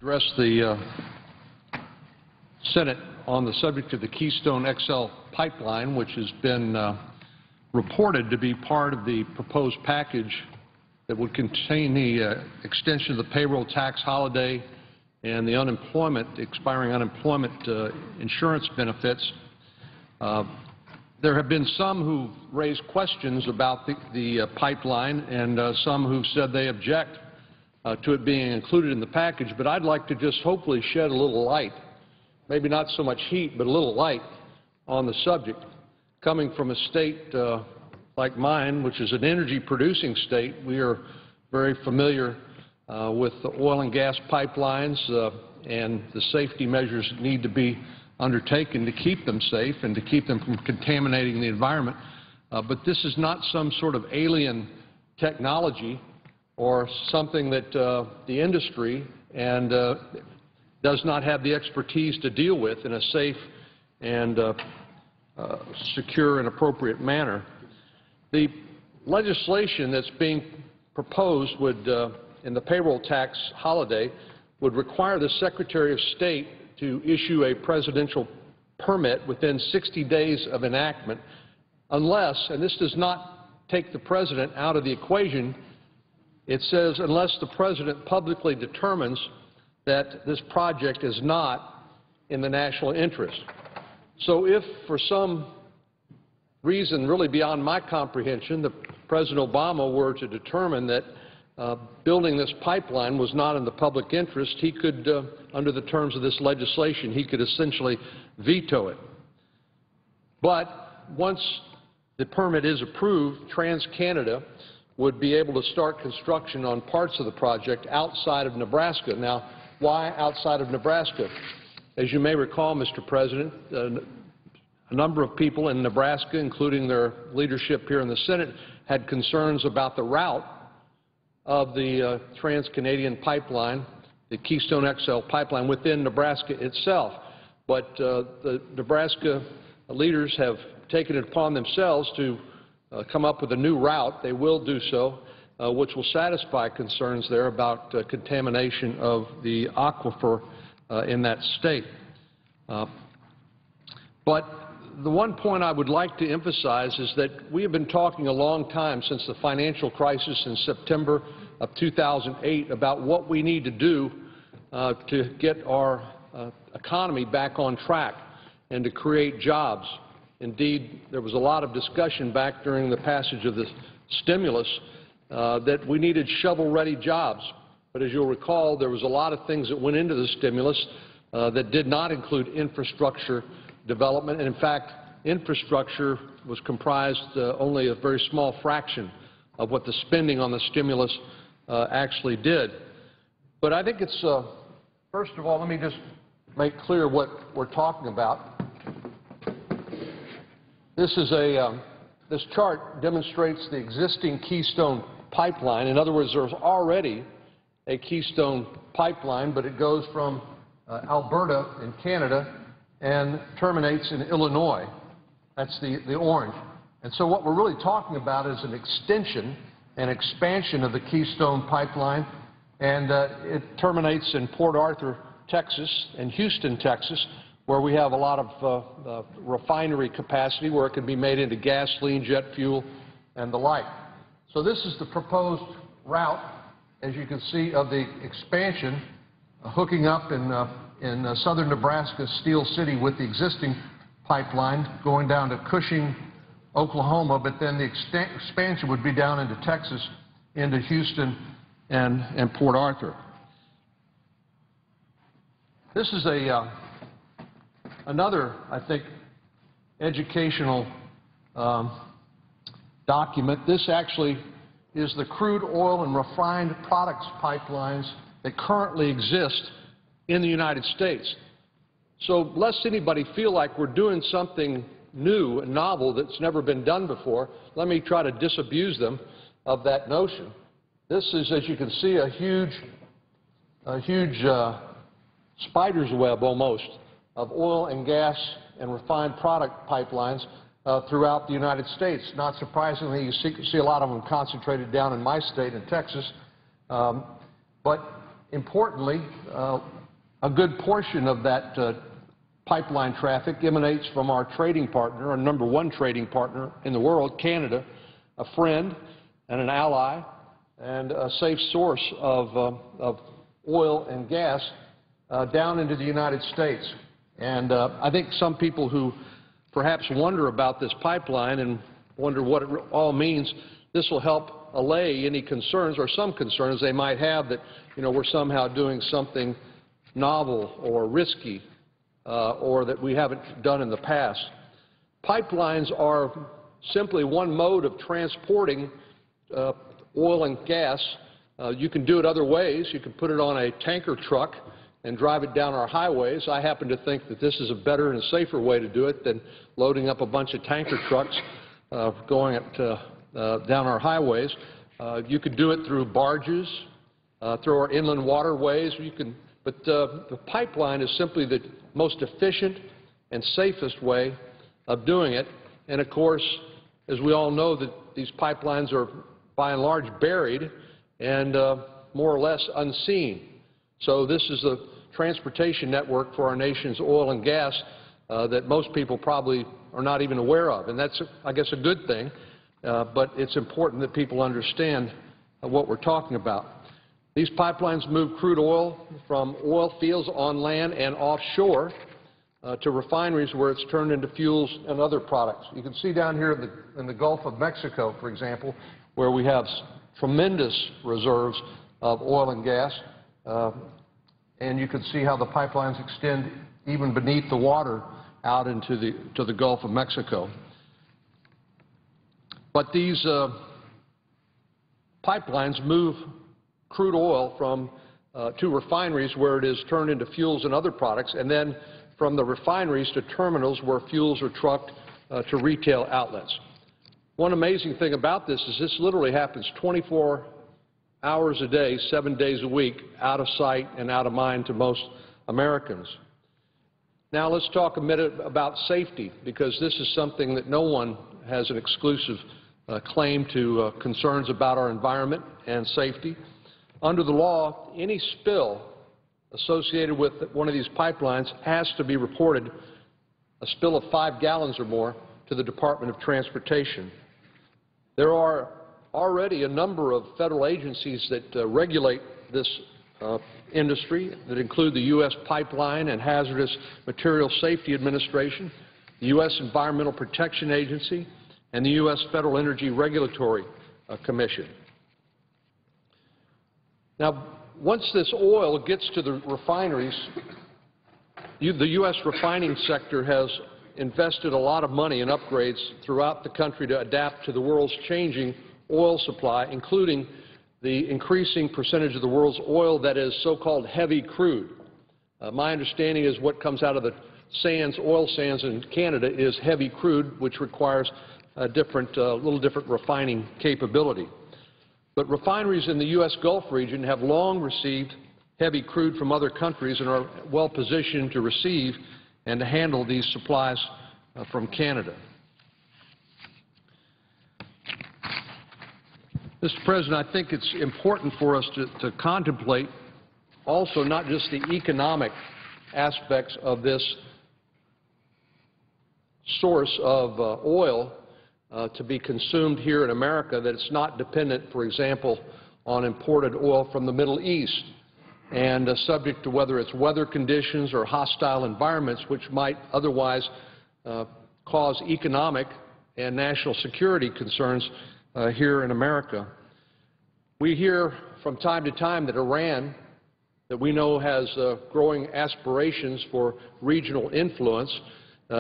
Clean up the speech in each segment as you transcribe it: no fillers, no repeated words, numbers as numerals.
address the Senate on the subject of the Keystone XL pipeline, which has been reported to be part of the proposed package that would contain the extension of the payroll tax holiday and the expiring unemployment insurance benefits. There have been some who raised questions about the pipeline and some who've said they object to it being included in the package, but I'd like to just hopefully shed a little light, maybe not so much heat, but a little light on the subject. Coming from a state like mine, which is an energy-producing state, we are very familiar with the oil and gas pipelines and the safety measures that need to be undertaken to keep them safe and to keep them from contaminating the environment. But this is not some sort of alien technology or something that the industry does not have the expertise to deal with in a safe and secure and appropriate manner. The legislation that's being proposed would, in the payroll tax holiday, would require the Secretary of State to issue a presidential permit within 60 days of enactment unless, and this does not take the President out of the equation, it says unless the President publicly determines that this project is not in the national interest. So if for some reason really beyond my comprehension, President Obama were to determine that building this pipeline was not in the public interest, he could, under the terms of this legislation, he could essentially veto it. But once the permit is approved, TransCanada would be able to start construction on parts of the project outside of Nebraska. Now, why outside of Nebraska? As you may recall, Mr. President, a number of people in Nebraska, including their leadership here in the Senate, had concerns about the route of the Trans-Canadian pipeline, the Keystone XL pipeline, within Nebraska itself. But the Nebraska leaders have taken it upon themselves to come up with a new route. They will do so, which will satisfy concerns there about contamination of the aquifer in that state. But the one point I would like to emphasize is that we have been talking a long time since the financial crisis in September of 2008 about what we need to do to get our economy back on track and to create jobs. Indeed, there was a lot of discussion back during the passage of the stimulus that we needed shovel-ready jobs. But as you'll recall, there was a lot of things that went into the stimulus that did not include infrastructure development. And in fact, infrastructure was comprised only a very small fraction of what the spending on the stimulus actually did. But I think it's, first of all, let me just make clear what we're talking about. This chart demonstrates the existing Keystone pipeline. In other words, there's already a Keystone pipeline, but it goes from Alberta in Canada and terminates in Illinois. That's the orange. And so what we're really talking about is an extension, an expansion of the Keystone pipeline, and it terminates in Port Arthur, Texas, and Houston, Texas, where we have a lot of refinery capacity where it can be made into gasoline, jet fuel, and the like. So this is the proposed route, as you can see, of the expansion hooking up in southern Nebraska, Steel City, with the existing pipeline going down to Cushing, Oklahoma, but then the expansion would be down into Texas, into Houston and Port Arthur. This is another, I think, educational document. This actually is the crude oil and refined products pipelines that currently exist in the United States. So lest anybody feel like we're doing something new and novel that's never been done before, let me try to disabuse them of that notion. This is, as you can see, a huge spider's web almost of oil and gas and refined product pipelines throughout the United States. Not surprisingly, you see a lot of them concentrated down in my state in Texas. But importantly, a good portion of that pipeline traffic emanates from our trading partner, our number one trading partner in the world, Canada, a friend and an ally and a safe source of oil and gas down into the United States. And I think some people who perhaps wonder about this pipeline and wonder what it all means, this will help allay any concerns or some concerns they might have that, we're somehow doing something novel or risky or that we haven't done in the past. Pipelines are simply one mode of transporting oil and gas. You can do it other ways. You can put it on a tanker truck and drive it down our highways. I happen to think that this is a better and safer way to do it than loading up a bunch of tanker trucks going down our highways. You could do it through barges, through our inland waterways. But the pipeline is simply the most efficient and safest way of doing it. And of course, as we all know, that these pipelines are by and large buried and more or less unseen. So this is a transportation network for our nation's oil and gas that most people probably are not even aware of. And that's, I guess, a good thing, but it's important that people understand what we're talking about. These pipelines move crude oil from oil fields on land and offshore to refineries where it's turned into fuels and other products. You can see down here in the Gulf of Mexico, for example, where we have tremendous reserves of oil and gas, and you can see how the pipelines extend even beneath the water out into the Gulf of Mexico. But these pipelines move crude oil from to refineries where it is turned into fuels and other products, and then from the refineries to terminals where fuels are trucked to retail outlets. One amazing thing about this is this literally happens 24 hours a day, 7 days a week, out of sight and out of mind to most Americans. Now let's talk a minute about safety, because this is something that no one has an exclusive claim to concerns about our environment and safety. Under the law, any spill associated with one of these pipelines has to be reported, a spill of 5 gallons or more, to the Department of Transportation. There are already a number of federal agencies that regulate this industry that include the U.S. Pipeline and Hazardous Materials Safety Administration, the U.S. Environmental Protection Agency, and the U.S. Federal Energy Regulatory Commission. Now, once this oil gets to the refineries, the U.S. refining sector has invested a lot of money in upgrades throughout the country to adapt to the world's changing oil supply, including the increasing percentage of the world's oil that is so-called heavy crude. My understanding is what comes out of the oil sands in Canada is heavy crude, which requires a little different refining capability. But refineries in the U.S. Gulf region have long received heavy crude from other countries and are well positioned to receive and to handle these supplies from Canada. Mr. President, I think it's important for us to contemplate also not just the economic aspects of this source of oil to be consumed here in America, that it's not dependent, for example, on imported oil from the Middle East and subject to whether it's weather conditions or hostile environments which might otherwise cause economic and national security concerns here in America. We hear from time to time that Iran, that we know has growing aspirations for regional influence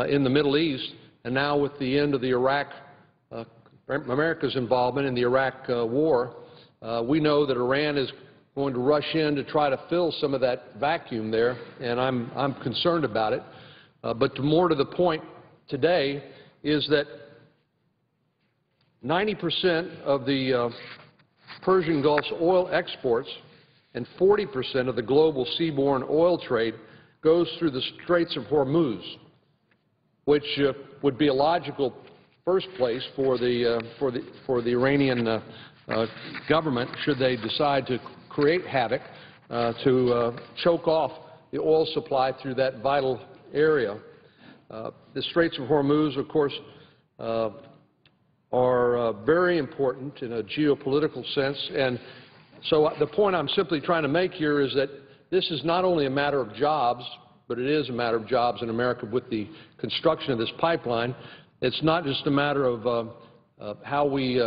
in the Middle East, and now with the end of the America's involvement in the Iraq war, we know that Iran is going to rush in to try to fill some of that vacuum there, and I'm concerned about it. But more to the point today is that 90% of the Persian Gulf's oil exports and 40% of the global seaborne oil trade goes through the Straits of Hormuz, which would be a logical first place for the Iranian government should they decide to create havoc to choke off the oil supply through that vital area. The Straits of Hormuz, of course, are very important in a geopolitical sense. And so the point I'm simply trying to make here is that this is not only a matter of jobs, but it is a matter of jobs in America with the construction of this pipeline. It's not just a matter of how we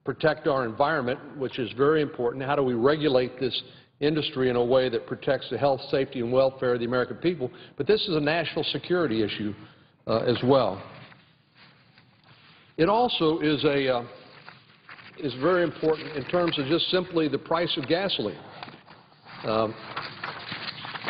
protect our environment, which is very important. How do we regulate this industry in a way that protects the health, safety, and welfare of the American people? But this is a national security issue as well. It also is very important in terms of just simply the price of gasoline.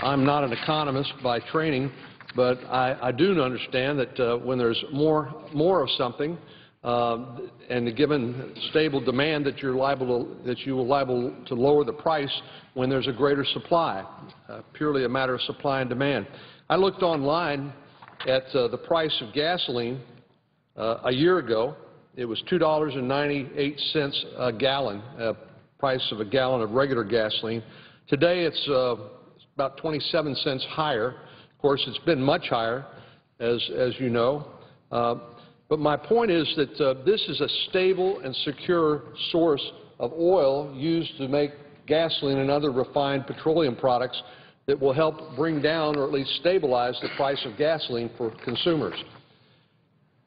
I'm not an economist by training, but I do understand that when there's more of something, and given stable demand, that you will liable to lower the price when there's a greater supply. Purely a matter of supply and demand. I looked online at the price of gasoline a year ago. It was $2.98 a gallon, price of a gallon of regular gasoline. Today it's about 27 cents higher. Of course, it's been much higher, as you know. But my point is that this is a stable and secure source of oil used to make gasoline and other refined petroleum products that will help bring down or at least stabilize the price of gasoline for consumers.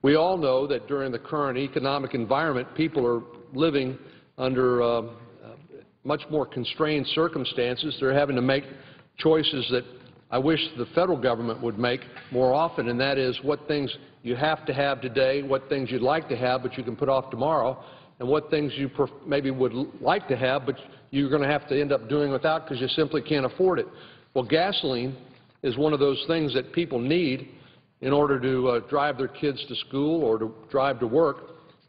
We all know that during the current economic environment, people are living under much more constrained circumstances. They're having to make choices that I wish the federal government would make more often, and that is what things you have to have today, what things you'd like to have but you can put off tomorrow, and what things you maybe would like to have but you're going to have to end up doing without because you simply can't afford it. Well, gasoline is one of those things that people need in order to drive their kids to school or to drive to work.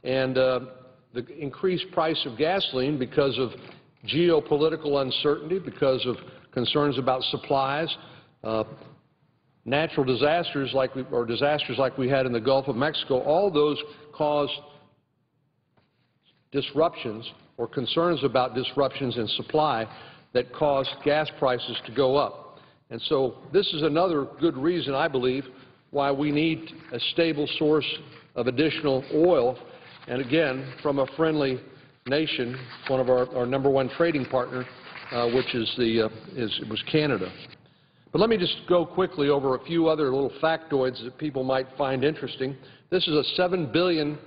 And the increased price of gasoline because of geopolitical uncertainty, because of concerns about supplies, natural disasters like we had in the Gulf of Mexico, all those cause disruptions or concerns about disruptions in supply that cause gas prices to go up. And so this is another good reason, I believe, why we need a stable source of additional oil, and again, from a friendly nation, one of our #1 trading partner, which was Canada. But let me just go quickly over a few other little factoids that people might find interesting. This is a $7 billion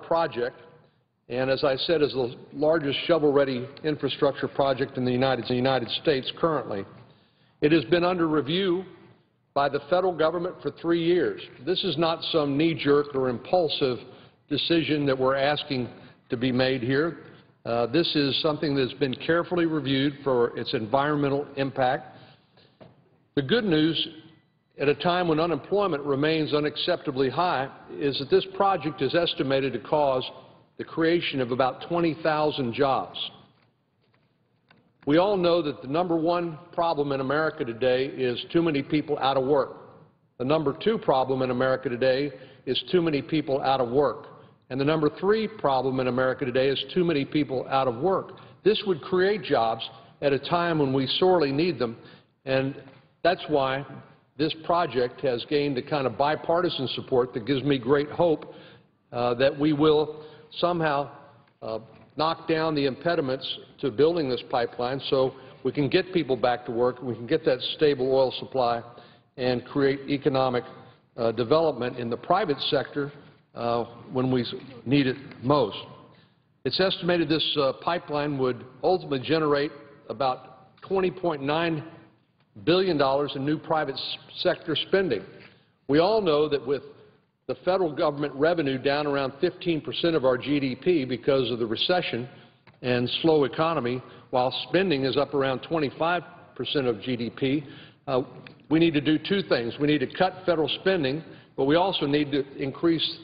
project, and as I said, is the largest shovel-ready infrastructure project in the United States currently. It has been under review by the federal government for 3 years. This is not some knee-jerk or impulsive decision that we're asking to be made here. This is something that's been carefully reviewed for its environmental impact. The good news, at a time when unemployment remains unacceptably high, is that this project is estimated to cause the creation of about 20,000 jobs. We all know that the #1 problem in America today is too many people out of work. The #2 problem in America today is too many people out of work. And the #3 problem in America today is too many people out of work. This would create jobs at a time when we sorely need them, and that's why this project has gained the kind of bipartisan support that gives me great hope that we will somehow knock down the impediments to building this pipeline so we can get people back to work, we can get that stable oil supply and create economic development in the private sector when we need it most. It's estimated this pipeline would ultimately generate about $20.9 billion in new private sector spending. We all know that with the federal government revenue down around 15% of our GDP because of the recession and slow economy, while spending is up around 25% of GDP, we need to do two things. We need to cut federal spending, but we also need to increase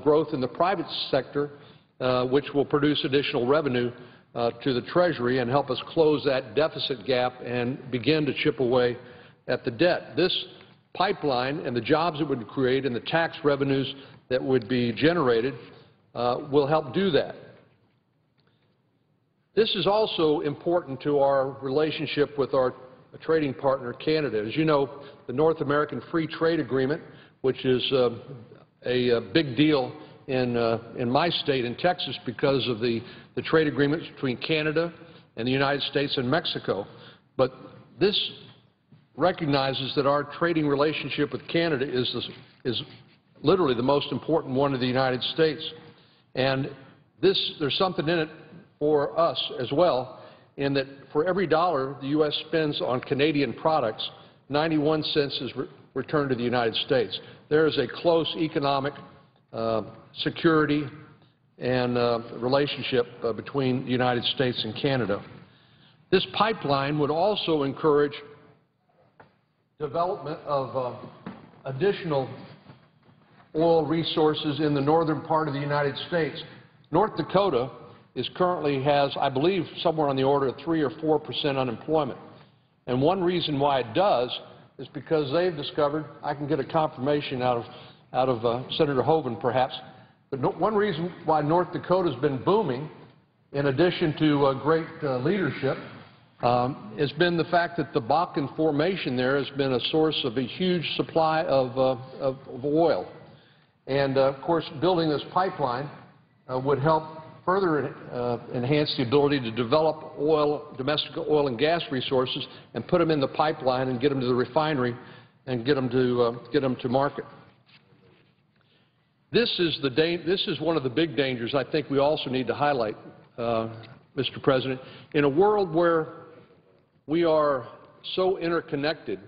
growth in the private sector, which will produce additional revenue to the Treasury and help us close that deficit gap and begin to chip away at the debt. This pipeline and the jobs it would create and the tax revenues that would be generated will help do that. This is also important to our relationship with our trading partner, Canada. As you know, the North American Free Trade Agreement, which is a big deal in my state, in Texas, because of the trade agreements between Canada and the United States and Mexico. But this recognizes that our trading relationship with Canada is literally the most important one to the United States. And there's something in it for us as well, in that for every dollar the U.S. spends on Canadian products, 91 cents is returned to the United States. There is a close economic security and relationship between the United States and Canada. This pipeline would also encourage development of additional oil resources in the northern part of the United States. North Dakota currently has, I believe, somewhere on the order of 3 or 4% unemployment. And one reason why it does is because they've discovered, I can get a confirmation out of Senator Hoeven perhaps, but one reason why North Dakota has been booming, in addition to great leadership, has been the fact that the Bakken Formation there has been a source of a huge supply of oil. And, of course, building this pipeline would help further enhance the ability to develop domestic oil and gas resources and put them in the pipeline and get them to the refinery and get them to market. This is one of the big dangers I think we also need to highlight, Mr. President. In a world where we are so interconnected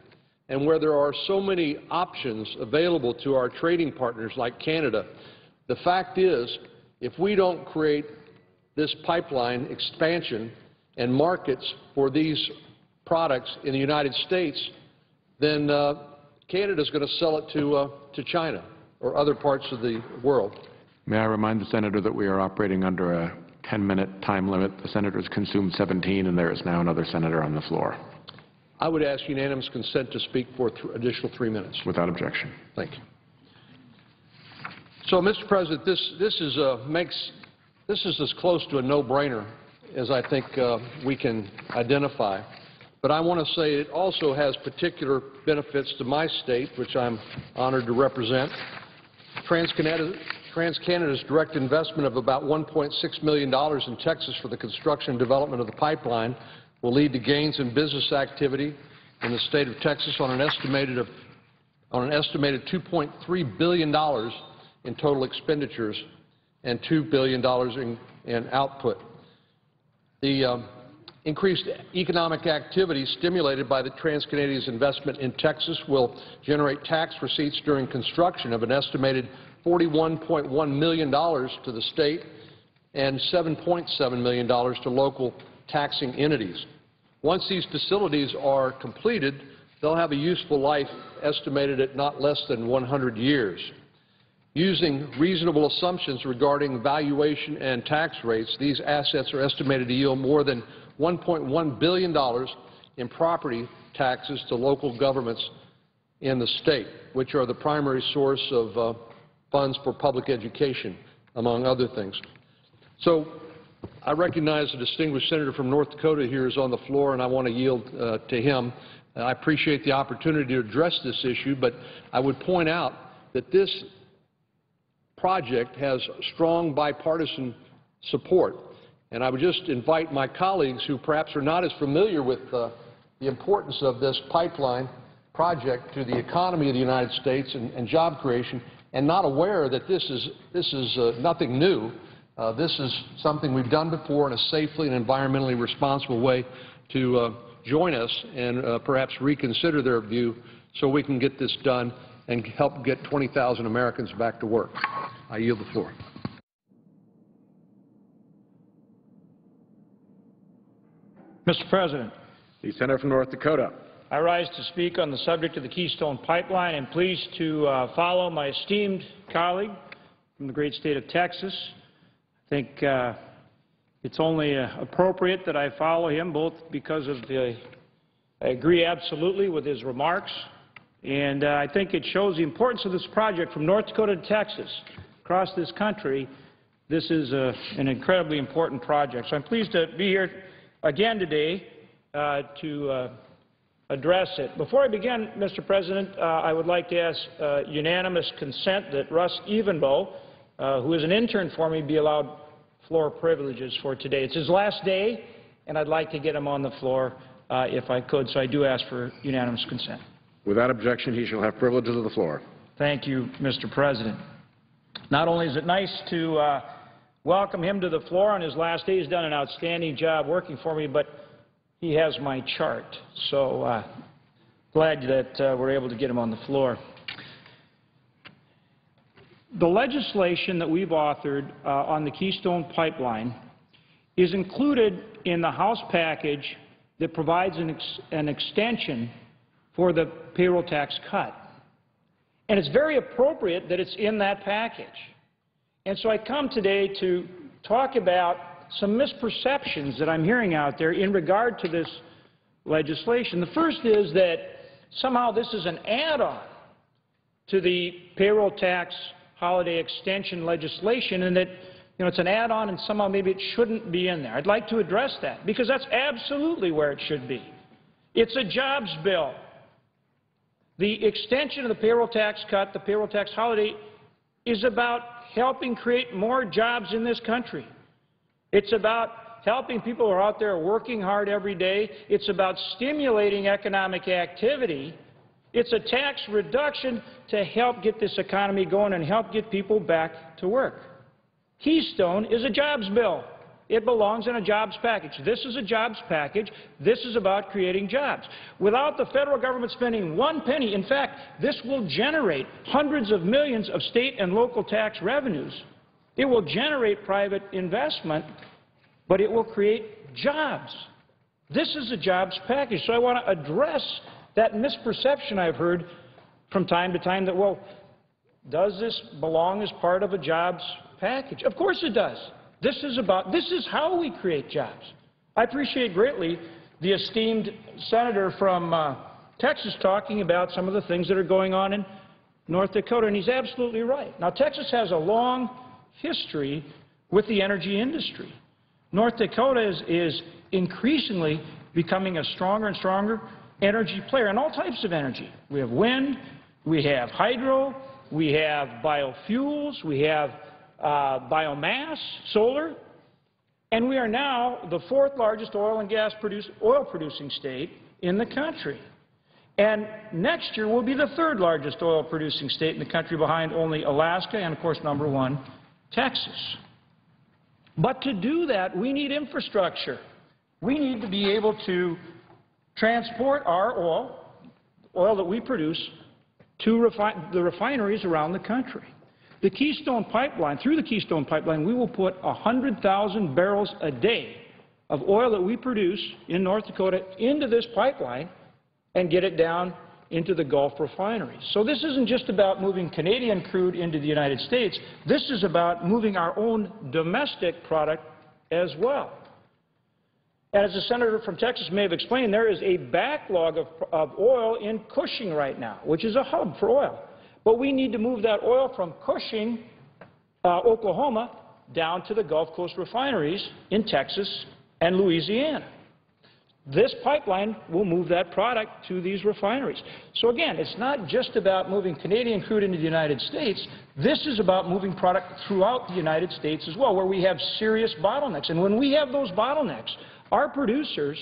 and where there are so many options available to our trading partners like Canada, the fact is, if we don't create this pipeline expansion and markets for these products in the United States, then Canada is going to sell it to China or other parts of the world. May I remind the Senator that we are operating under a 10-minute time limit. The Senator has consumed 17, and there is now another Senator on the floor. I would ask unanimous consent to speak for additional 3 minutes. Without objection. Thank you. So, Mr. President, this is as close to a no-brainer as I think we can identify. But I want to say it also has particular benefits to my state, which I'm honored to represent. TransCanada's direct investment of about $1.6 million in Texas for the construction and development of the pipeline will lead to gains in business activity in the state of Texas on an estimated $2.3 billion in total expenditures and $2 billion in output. The increased economic activity stimulated by the TransCanada's investment in Texas will generate tax receipts during construction of an estimated $41.1 million to the state and $7.7 million to local taxing entities. Once these facilities are completed, they'll have a useful life estimated at not less than 100 years. Using reasonable assumptions regarding valuation and tax rates, these assets are estimated to yield more than $1.1 billion in property taxes to local governments in the state, which are the primary source of funds for public education, among other things. So I recognize the distinguished senator from North Dakota here is on the floor, and I want to yield to him. I appreciate the opportunity to address this issue, but I would point out that this project has strong bipartisan support. And I would just invite my colleagues who perhaps are not as familiar with the importance of this pipeline project to the economy of the United States and job creation, and not aware that this is nothing new. This is something we've done before in a safely and environmentally responsible way, to join us and perhaps reconsider their view so we can get this done and help get 20,000 Americans back to work. I yield the floor. Mr. President, The Senator from North Dakota. I rise to speak on the subject of the Keystone Pipeline and pleased to follow my esteemed colleague from the great state of Texas. I think it's only appropriate that I follow him, both because of I agree absolutely with his remarks, and I think it shows the importance of this project from North Dakota to Texas, across this country, this is an incredibly important project. So I'm pleased to be here again today to address it. Before I begin, Mr. President, I would like to ask unanimous consent that Russ Evenbo, who is an intern for me, be allowed floor privileges for today. It's his last day, and I'd like to get him on the floor if I could, so I do ask for unanimous consent. Without objection, he shall have privileges of the floor. Thank you, Mr. President. Not only is it nice to welcome him to the floor on his last day, he's done an outstanding job working for me, but he has my chart, so glad that we're able to get him on the floor. The legislation that we've authored on the Keystone Pipeline is included in the House package that provides an extension for the payroll tax cut. And it's very appropriate that it's in that package. And so I come today to talk about some misperceptions that I'm hearing out there in regard to this legislation. The first is that somehow this is an add-on to the payroll tax holiday extension legislation, and that it's an add-on and somehow maybe it shouldn't be in there. I'd like to address that, because that's absolutely where it should be. It's a jobs bill. The extension of the payroll tax cut, the payroll tax holiday, is about helping create more jobs in this country. It's about helping people who are out there working hard every day. It's about stimulating economic activity. It's a tax reduction to help get this economy going and help get people back to work. Keystone is a jobs bill. It belongs in a jobs package. This is a jobs package. This is about creating jobs. Without the federal government spending one penny, in fact, this will generate hundreds of millions of state and local tax revenues. It will generate private investment, but it will create jobs. This is a jobs package. So I want to address that misperception I've heard from time to time that, well, does this belong as part of a jobs package? Of course it does. This is how we create jobs. I appreciate greatly the esteemed senator from Texas talking about some of the things that are going on in North Dakota, and he's absolutely right. Now, Texas has a long history with the energy industry. North Dakota is increasingly becoming a stronger and stronger energy player in all types of energy. We have wind, we have hydro, we have biofuels, we have biomass, solar, and we are now the fourth largest oil and gas producing state in the country. And next year we'll be the third largest oil producing state in the country, behind only Alaska and, of course, #1, Texas. But to do that, we need infrastructure. We need to be able to transport our oil that we produce, to the refineries around the country. The Keystone Pipeline, through the Keystone Pipeline, we will put 100,000 barrels a day of oil that we produce in North Dakota into this pipeline and get it down into the Gulf refineries. So this isn't just about moving Canadian crude into the United States. This is about moving our own domestic product as well. And as the senator from Texas may have explained, there is a backlog of oil in Cushing right now, which is a hub for oil. But we need to move that oil from Cushing, Oklahoma, down to the Gulf Coast refineries in Texas and Louisiana. This pipeline will move that product to these refineries. So again, it's not just about moving Canadian crude into the United States. This is about moving product throughout the United States as well, where we have serious bottlenecks. And when we have those bottlenecks, our producers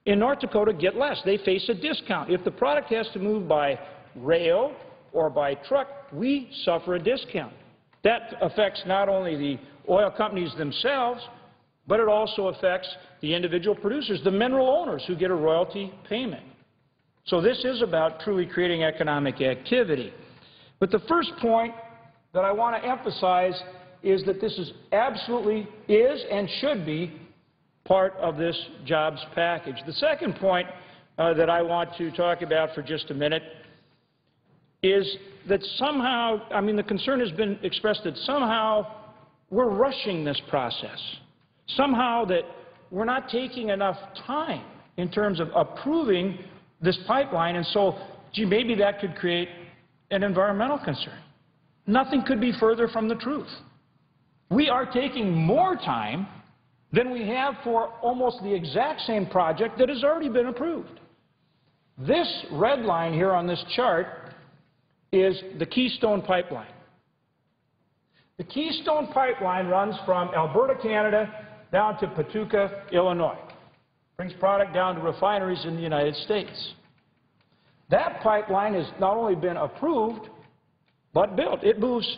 in North Dakota get less. They face a discount. If the product has to move by rail or by truck, we suffer a discount. That affects not only the oil companies themselves, but it also affects the individual producers, the mineral owners, who get a royalty payment. So this is about truly creating economic activity. But the first point that I want to emphasize is that this is absolutely and should be part of this jobs package. The second point that I want to talk about for just a minute is that somehow, the concern has been expressed that somehow we're rushing this process. Somehow that we're not taking enough time in terms of approving this pipeline, and so, gee, maybe that could create an environmental concern. Nothing could be further from the truth. We are taking more time than we have for almost the exact same project that has already been approved. This red line here on this chart is the Keystone Pipeline. The Keystone Pipeline runs from Alberta, Canada, down to Pawtucket, Illinois. Brings product down to refineries in the United States. That pipeline has not only been approved, but built. It moves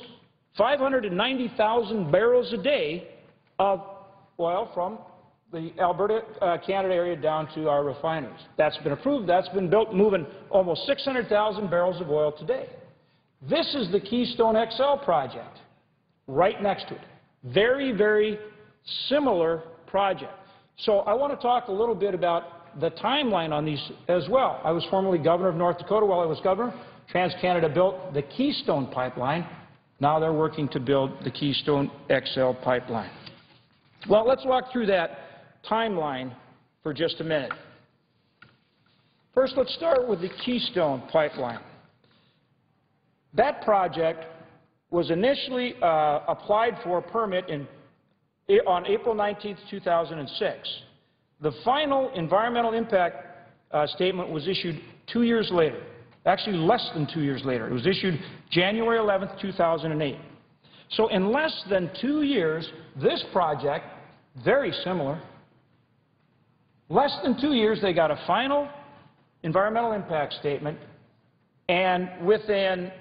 590,000 barrels a day of oil from the Alberta, Canada area down to our refineries. That's been approved. That's been built, moving almost 600,000 barrels of oil today. This is the Keystone XL project right next to it. Very, very similar project. So I want to talk a little bit about the timeline on these as well. I was formerly governor of North Dakota. While I was governor, TransCanada built the Keystone Pipeline. Now they're working to build the Keystone XL pipeline. Well, let's walk through that timeline for just a minute. First, let's start with the Keystone Pipeline. That project was initially applied for a permit on April 19, 2006. The final environmental impact statement was issued 2 years later, actually less than 2 years later. It was issued January 11, 2008. So in less than 2 years, this project, very similar, less than 2 years they got a final environmental impact statement, and within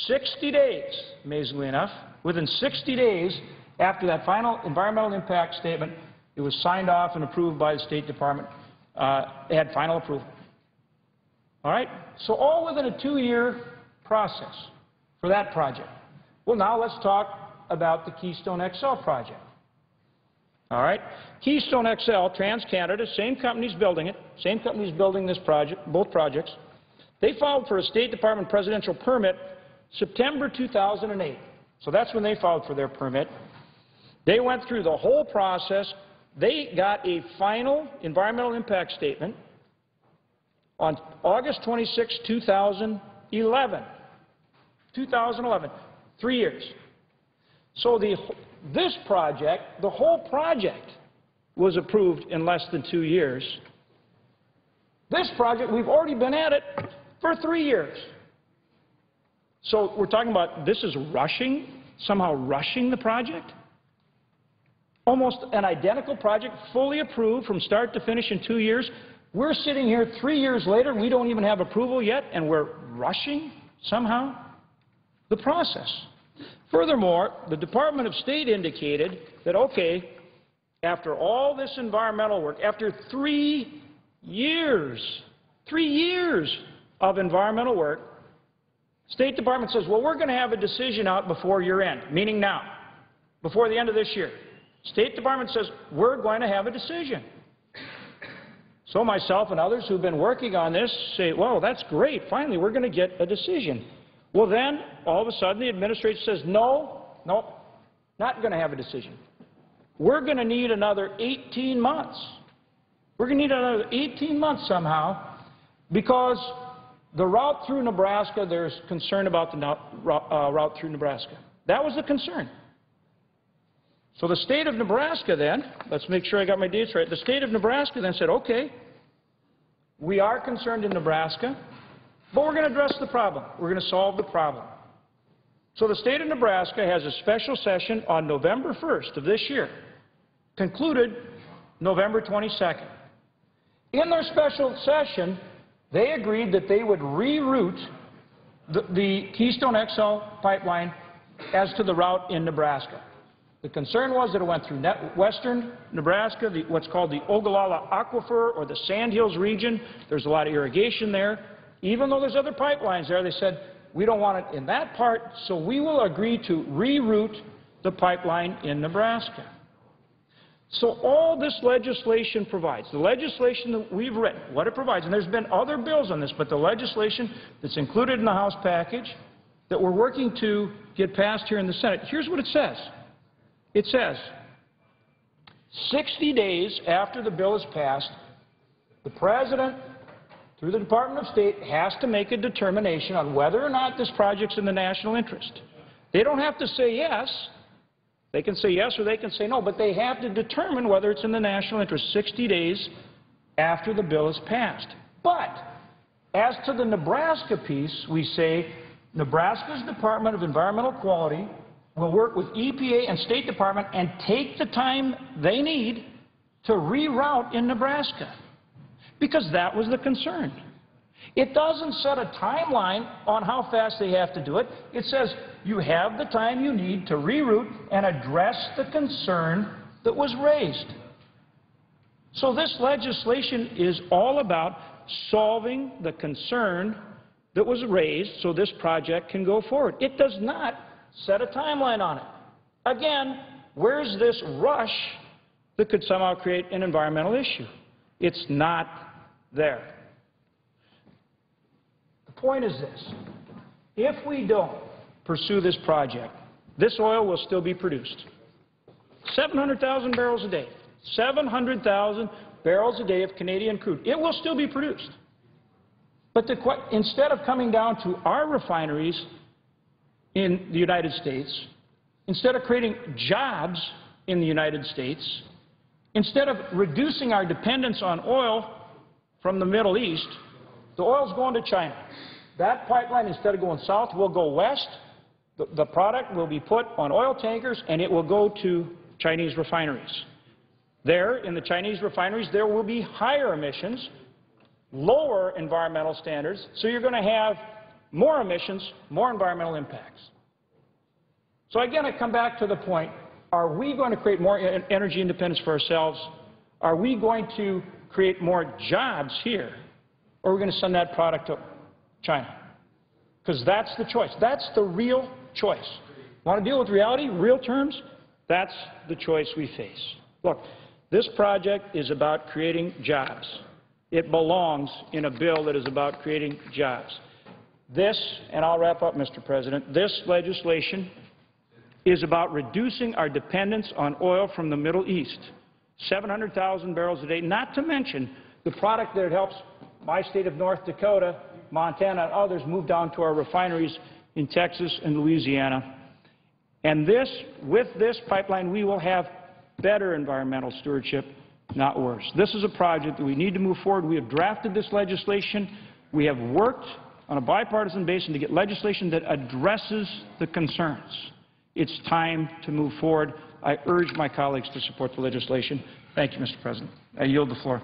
60 days, amazingly enough, within 60 days after that final environmental impact statement, it was signed off and approved by the State Department. It had final approval. All right? So all within a 2-year process for that project. Well, now let's talk about the Keystone XL project. All right? Keystone XL, TransCanada, same company's building it, same company's building this project, both projects. They filed for a State Department presidential permit September 2008. So that's when they filed for their permit. They went through the whole process. They got a final environmental impact statement on August 26, 2011. 2011, 3 years. So this project, the whole project, was approved in less than 2 years. This project, we've already been at it for 3 years. So we're talking about this is rushing, somehow rushing the project? Almost an identical project, fully approved from start to finish in 2 years. We're sitting here 3 years later, we don't even have approval yet, and we're rushing somehow the process. Furthermore, the Department of State indicated that, okay, after all this environmental work, after 3 years of environmental work, State Department says, well, we're going to have a decision out before year end, meaning now, before the end of this year. State Department says, we're going to have a decision. So myself and others who've been working on this say, well, that's great. Finally, we're going to get a decision. Well, then, all of a sudden, the administration says, no, not going to have a decision. We're going to need another 18 months. We're going to need another 18 months somehow because the route through Nebraska, there's concern about the route through Nebraska. That was the concern. So the state of Nebraska then, let's make sure I got my dates right, the state of Nebraska then said, okay, we are concerned in Nebraska, but we're going to address the problem. We're going to solve the problem. So the state of Nebraska has a special session on November 1st of this year, concluded November 22nd. In their special session, they agreed that they would reroute the Keystone XL pipeline as to the route in Nebraska. The concern was that it went through western Nebraska, what's called the Ogallala Aquifer or the Sandhills region. There's a lot of irrigation there. Even though there's other pipelines there, they said, we don't want it in that part, so we will agree to reroute the pipeline in Nebraska. So all this legislation provides, the legislation that we've written, what it provides, and there's been other bills on this, but the legislation that's included in the House package that we're working to get passed here in the Senate, here's what it says. It says, 60 days after the bill is passed, the President, through the Department of State, has to make a determination on whether or not this project's in the national interest. They don't have to say yes. They can say yes or they can say no, but they have to determine whether it's in the national interest 60 days after the bill is passed. But as to the Nebraska piece, we say Nebraska's Department of Environmental Quality will work with EPA and State Department and take the time they need to reroute in Nebraska, because that was the concern. It doesn't set a timeline on how fast they have to do it. It says you have the time you need to reroute and address the concern that was raised. So this legislation is all about solving the concern that was raised so this project can go forward. It does not set a timeline on it. Again, where's this rush that could somehow create an environmental issue? It's not there. The point is this: if we don't pursue this project, this oil will still be produced. 700,000 barrels a day. 700,000 barrels a day of Canadian crude. It will still be produced. But instead of coming down to our refineries in the United States, instead of creating jobs in the United States, instead of reducing our dependence on oil from the Middle East, the oil's going to China. That pipeline, instead of going south, will go west. The product will be put on oil tankers, and it will go to Chinese refineries. There, in the Chinese refineries, there will be higher emissions, lower environmental standards, so you're going to have more emissions, more environmental impacts. So again, I come back to the point, are we going to create more energy independence for ourselves? Are we going to create more jobs here? Or are we going to send that product to China? Because that's the choice. That's the real choice. Want to deal with reality, real terms? That's the choice we face. Look, this project is about creating jobs. It belongs in a bill that is about creating jobs. This, and I'll wrap up, Mr. President, this legislation is about reducing our dependence on oil from the Middle East. 700,000 barrels a day, not to mention the product that helps my state of North Dakota, Montana, and others move down to our refineries in Texas and Louisiana. And this, with this pipeline, we will have better environmental stewardship, not worse. This is a project that we need to move forward. We have drafted this legislation. We have worked on a bipartisan basis to get legislation that addresses the concerns. It's time to move forward. I urge my colleagues to support the legislation. Thank you, Mr. President. I yield the floor.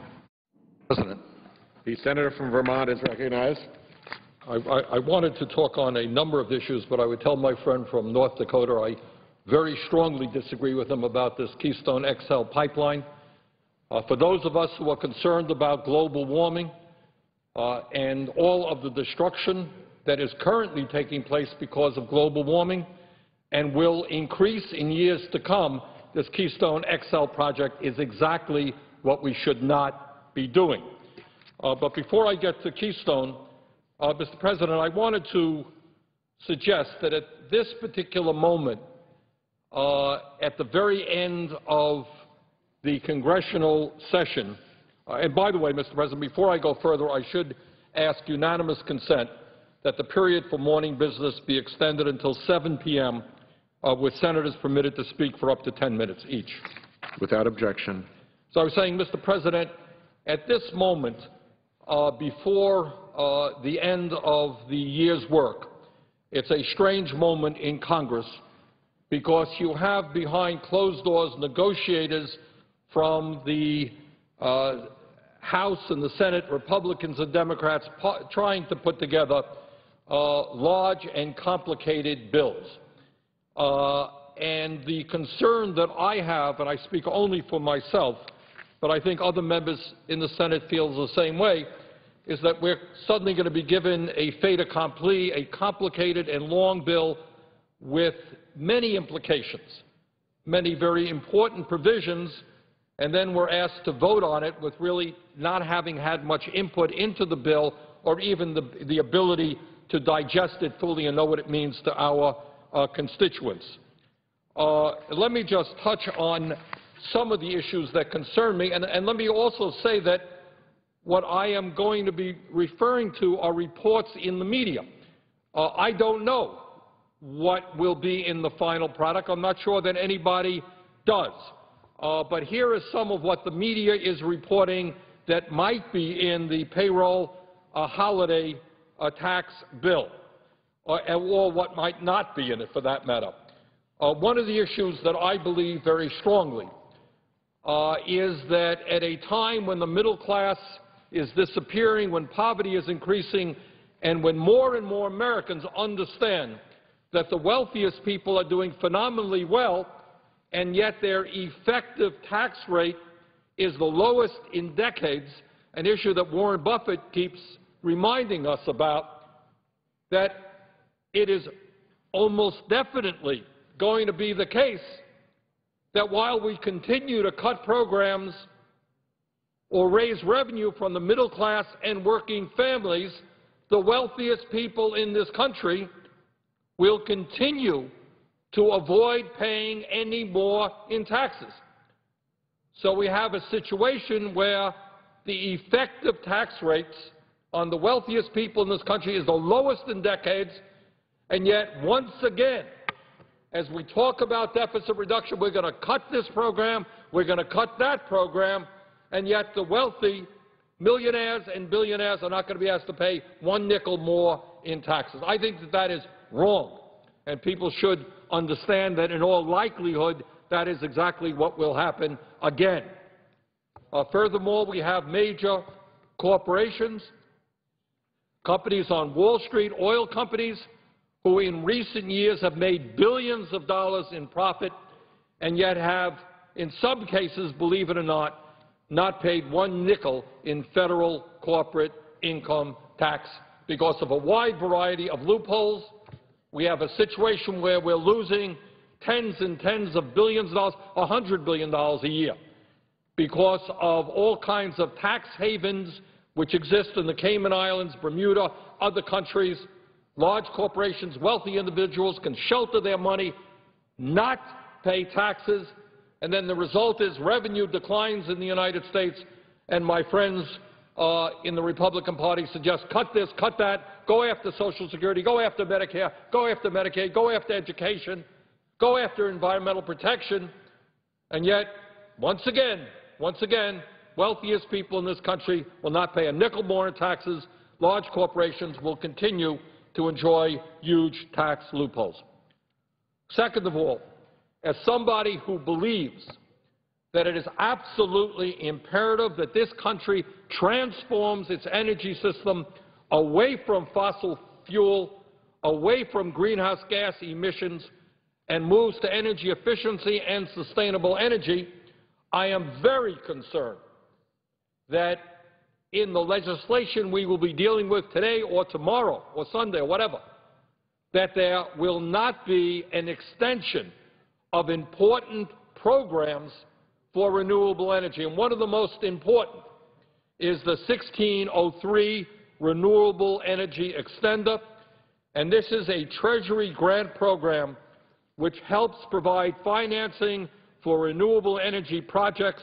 President. The senator from Vermont is recognized. I wanted to talk on a number of issues, but I would tell my friend from North Dakota I very strongly disagree with him about this Keystone XL pipeline. For those of us who are concerned about global warming and all of the destruction that is currently taking place because of global warming and will increase in years to come, this Keystone XL project is exactly what we should not be doing. But before I get to Keystone, Mr. President, I wanted to suggest that at this particular moment, at the very end of the congressional session, and by the way, Mr. President, before I go further, I should ask unanimous consent that the period for morning business be extended until 7 p.m., with senators permitted to speak for up to 10 minutes each. Without objection. So I was saying, Mr. President, at this moment, before the end of the year's work, it's a strange moment in Congress because you have behind closed doors negotiators from the House and the Senate, Republicans and Democrats, trying to put together large and complicated bills. And the concern that I have, and I speak only for myself, but I think other members in the Senate feel the same way, is that we're suddenly going to be given a fait accompli, a complicated and long bill with many implications, many very important provisions, and then we're asked to vote on it with really not having had much input into the bill or even the ability to digest it fully and know what it means to our constituents. Let me just touch on some of the issues that concern me, and let me also say that what I am going to be referring to are reports in the media. I don't know what will be in the final product. I'm not sure that anybody does. But here is some of what the media is reporting that might be in the payroll holiday tax bill, or what might not be in it, for that matter. One of the issues that I believe very strongly is that at a time when the middle class is disappearing, when poverty is increasing, and when more and more Americans understand that the wealthiest people are doing phenomenally well, and yet their effective tax rate is the lowest in decades, an issue that Warren Buffett keeps reminding us about, that it is almost definitely going to be the case that while we continue to cut programs or raise revenue from the middle class and working families, the wealthiest people in this country will continue to avoid paying any more in taxes. So we have a situation where the effective tax rates on the wealthiest people in this country is the lowest in decades, and yet once again, as we talk about deficit reduction, we're going to cut this program, we're going to cut that program, and yet the wealthy millionaires and billionaires are not going to be asked to pay one nickel more in taxes. I think that that is wrong, and people should understand that in all likelihood that is exactly what will happen again. Furthermore, we have major corporations, companies on Wall Street, oil companies, who in recent years have made billions of dollars in profit and yet have, in some cases, believe it or not paid one nickel in federal corporate income tax because of a wide variety of loopholes. We have a situation where we're losing tens and tens of billions of dollars, $100 billion a year, because of all kinds of tax havens which exist in the Cayman Islands, Bermuda, other countries. Large corporations, wealthy individuals can shelter their money, not pay taxes, and then the result is revenue declines in the United States, and my friends in the Republican Party suggest cut this, cut that, go after Social Security, go after Medicare, go after Medicaid, go after education, go after environmental protection, and yet, once again, wealthiest people in this country will not pay a nickel more in taxes. Large corporations will continue to enjoy huge tax loopholes. Second of all, as somebody who believes that it is absolutely imperative that this country transforms its energy system away from fossil fuel, away from greenhouse gas emissions, and moves to energy efficiency and sustainable energy, I am very concerned that in the legislation we will be dealing with today or tomorrow or Sunday or whatever, that there will not be an extension of important programs for renewable energy. And one of the most important is the 1603 Renewable Energy Extender, and this is a Treasury grant program which helps provide financing for renewable energy projects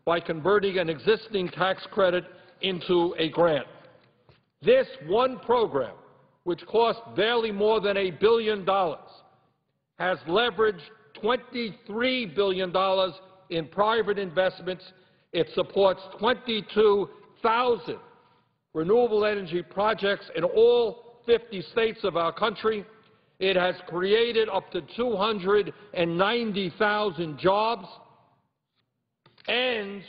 by converting an existing tax credit into a grant. This one program, which costs barely more than $1 billion, has leveraged $23 billion in private investments. It supports 22,000 renewable energy projects in all 50 states of our country. It has created up to 290,000 jobs. And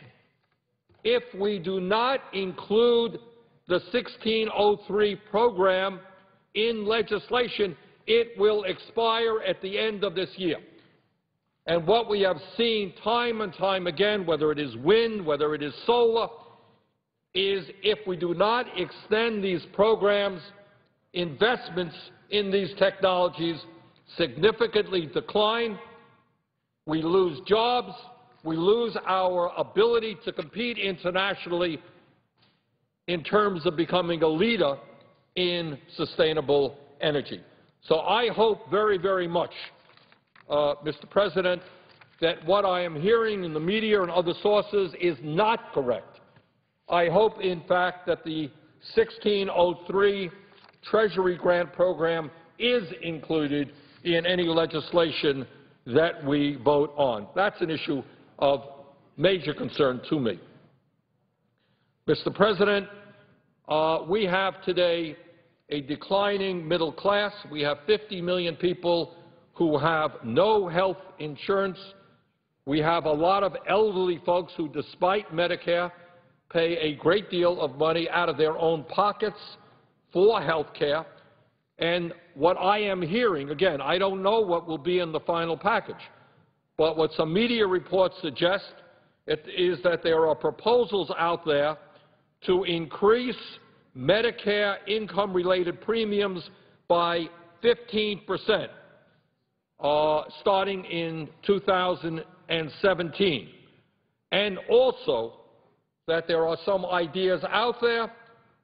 if we do not include the 1603 program in legislation, it will expire at the end of this year. And what we have seen time and time again, whether it is wind, whether it is solar, is if we do not extend these programs, investments in these technologies significantly decline. We lose jobs. We lose our ability to compete internationally in terms of becoming a leader in sustainable energy. So I hope very, very much, Mr. President, that what I am hearing in the media and other sources is not correct. I hope, in fact, that the 1603 Treasury grant program is included in any legislation that we vote on. That's an issue of major concern to me. Mr. President, we have today a declining middle class. We have 50 million people who have no health insurance. We have a lot of elderly folks who, despite Medicare, pay a great deal of money out of their own pockets for health care. And what I am hearing, again, I don't know what will be in the final package, but what some media reports suggest is that there are proposals out there to increase Medicare income-related premiums by 15%, starting in 2017. And also that there are some ideas out there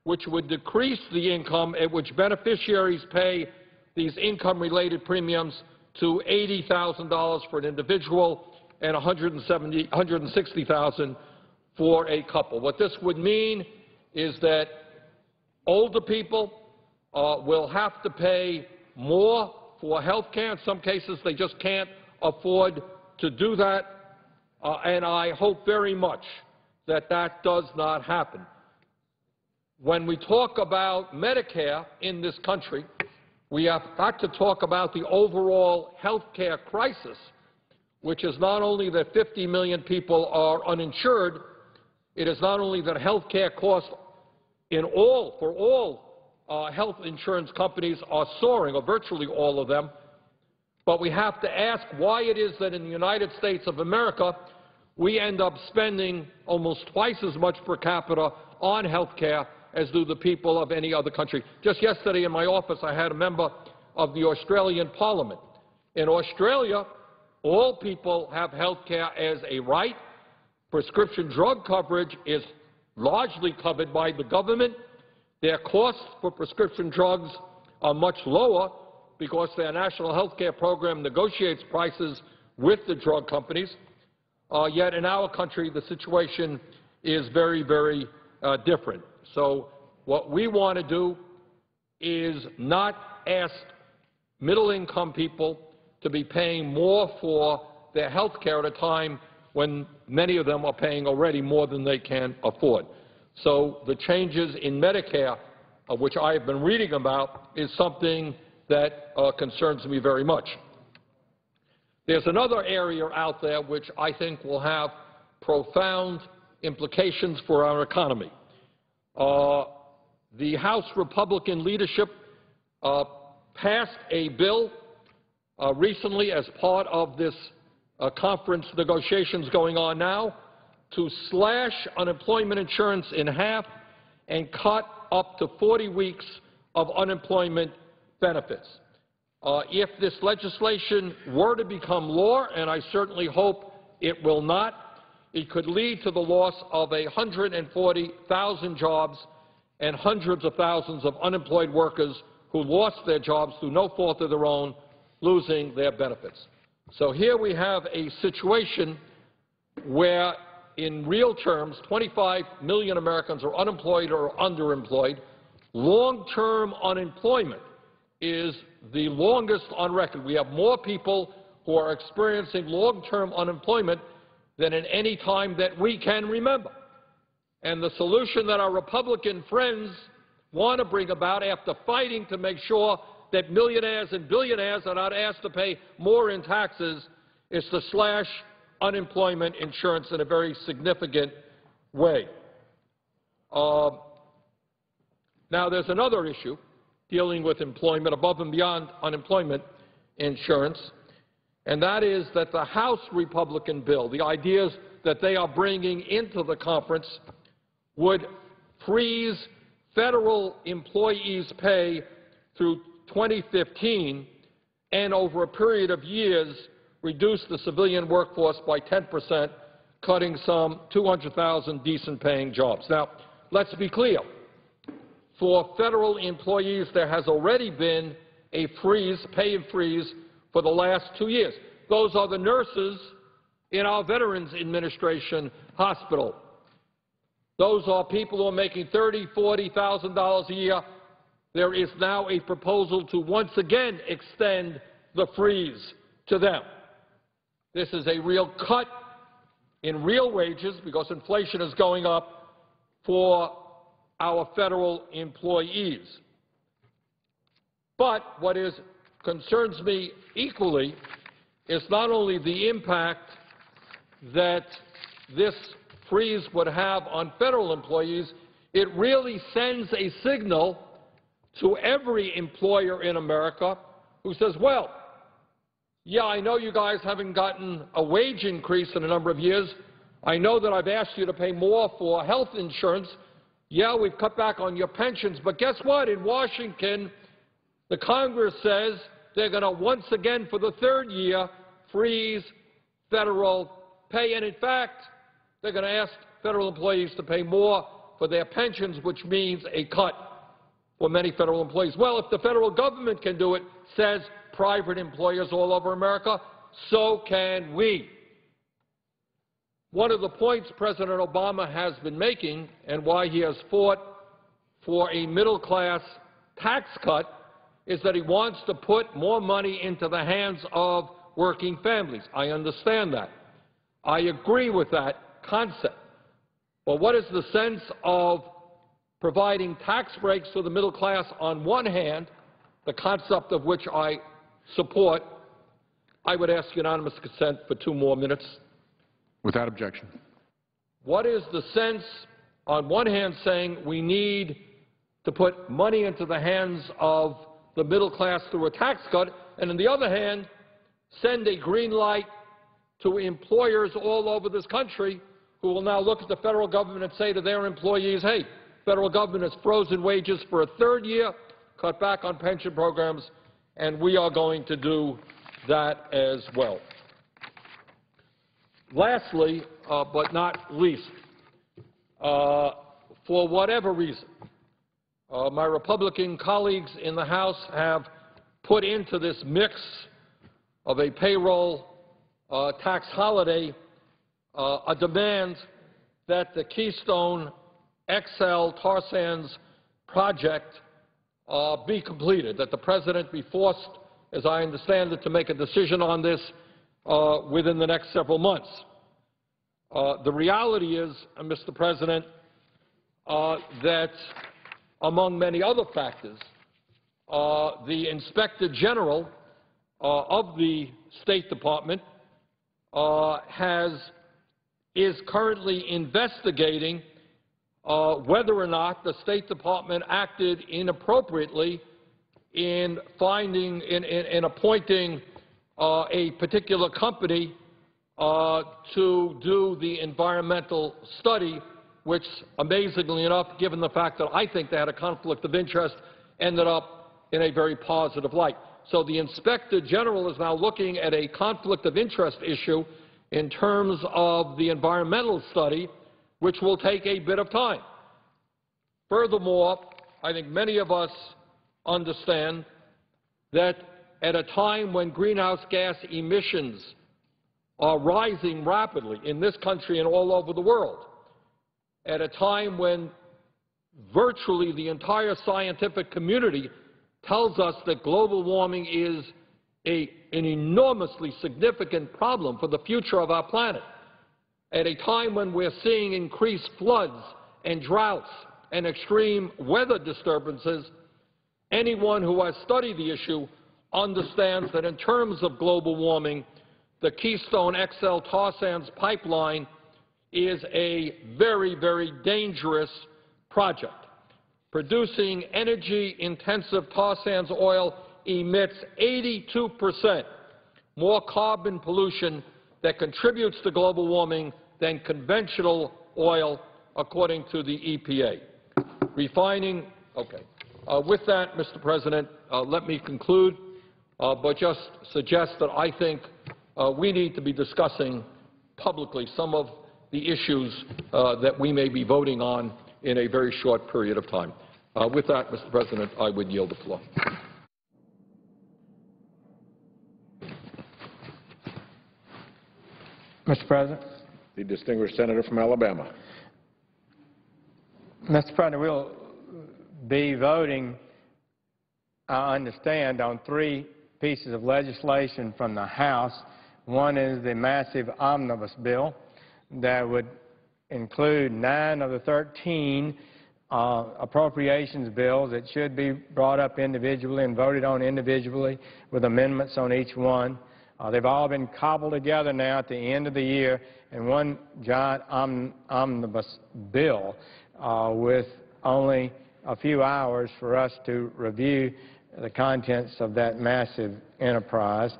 which would decrease the income at which beneficiaries pay these income-related premiums to $80,000 for an individual and $160,000 for a couple. What this would mean is that older people will have to pay more for health care. In some cases, they just can't afford to do that, and I hope very much that that does not happen. When we talk about Medicare in this country, we have got to talk about the overall health care crisis, which is not only that 50 million people are uninsured, it is not only that health care costs for all health insurance companies are soaring, or virtually all of them, but we have to ask why it is that in the United States of America we end up spending almost twice as much per capita on health care as do the people of any other country. Just yesterday in my office I had a member of the Australian Parliament. In Australia, all people have health care as a right. Prescription drug coverage is largely covered by the government. Their costs for prescription drugs are much lower because their national health care program negotiates prices with the drug companies. Yet in our country, the situation is very, very different. So what we want to do is not ask middle-income people to be paying more for their health care at a time when many of them are paying already more than they can afford. So the changes in Medicare, which I have been reading about, is something that concerns me very much. There's another area out there which I think will have profound implications for our economy. The House Republican leadership passed a bill recently as part of this conference negotiations going on now to slash unemployment insurance in half and cut up to 40 weeks of unemployment benefits. If this legislation were to become law, and I certainly hope it will not, it could lead to the loss of 140,000 jobs and hundreds of thousands of unemployed workers who lost their jobs through no fault of their own, losing their benefits. So here we have a situation where, in real terms, 25 million Americans are unemployed or underemployed. Long-term unemployment is the longest on record. We have more people who are experiencing long-term unemployment than in any time that we can remember. And the solution that our Republican friends want to bring about, after fighting to make sure that millionaires and billionaires are not asked to pay more in taxes, is to slash unemployment insurance in a very significant way. Now, there's another issue dealing with employment above and beyond unemployment insurance, and that is that the House Republican bill, the ideas that they are bringing into the conference, would freeze federal employees' pay through 2015 and over a period of years reduce the civilian workforce by 10%, cutting some 200,000 decent-paying jobs. Now, let's be clear. For federal employees, there has already been a freeze, pay and freeze, for the last 2 years. Those are the nurses in our Veterans Administration hospital. Those are people who are making $30,000, $40,000 a year. There is now a proposal to once again extend the freeze to them. This is a real cut in real wages because inflation is going up for our federal employees. But what concerns me equally is not only the impact that this freeze would have on federal employees, it really sends a signal to every employer in America who says, well, yeah, I know you guys haven't gotten a wage increase in a number of years. I know that I've asked you to pay more for health insurance. Yeah, we've cut back on your pensions. But guess what? In Washington, the Congress says they're going to once again, for the third year, freeze federal pay. And in fact, they're going to ask federal employees to pay more for their pensions, which means a cut for many federal employees. Well, if the federal government can do it, says private employers all over America, so can we. One of the points President Obama has been making and why he has fought for a middle-class tax cut is that he wants to put more money into the hands of working families. I understand that. I agree with that concept. But what is the sense of providing tax breaks for the middle class on one hand, the concept of which I support? I would ask unanimous consent for 2 more minutes. Without objection. What is the sense, on one hand, saying we need to put money into the hands of the middle class through a tax cut, and on the other hand, send a green light to employers all over this country who will now look at the federal government and say to their employees, hey, federal government has frozen wages for a third year, cut back on pension programs, and we are going to do that as well. Lastly, but not least, for whatever reason, my Republican colleagues in the House have put into this mix of a payroll tax holiday a demand that the Keystone XL tar sands project be completed, that the President be forced, as I understand it, to make a decision on this within the next several months. The reality is, Mr. President, that among many other factors, the Inspector General of the State Department is currently investigating whether or not the State Department acted inappropriately in appointing a particular company to do the environmental study, which, amazingly enough, given the fact that I think they had a conflict of interest, ended up in a very positive light. So the Inspector General is now looking at a conflict of interest issue in terms of the environmental study, which will take a bit of time. Furthermore, I think many of us understand that at a time when greenhouse gas emissions are rising rapidly in this country and all over the world, at a time when virtually the entire scientific community tells us that global warming is an enormously significant problem for the future of our planet, at a time when we're seeing increased floods and droughts and extreme weather disturbances, anyone who has studied the issue understands that in terms of global warming, the Keystone XL tar sands pipeline is a very, very dangerous project. Producing energy-intensive tar sands oil emits 82% more carbon pollution that contributes to global warming than conventional oil, according to the EPA. Refining, okay. With that, Mr. President, let me conclude, but just suggest that I think we need to be discussing publicly some of the issues that we may be voting on in a very short period of time. With that, Mr. President, I would yield the floor. Mr. President. The distinguished senator from Alabama. Mr. President, we'll be voting, I understand, on 3 pieces of legislation from the House. One is the massive omnibus bill that would include 9 of the 13 appropriations bills that should be brought up individually and voted on individually with amendments on each one. They've all been cobbled together now at the end of the year in one giant omnibus bill with only a few hours for us to review the contents of that massive enterprise.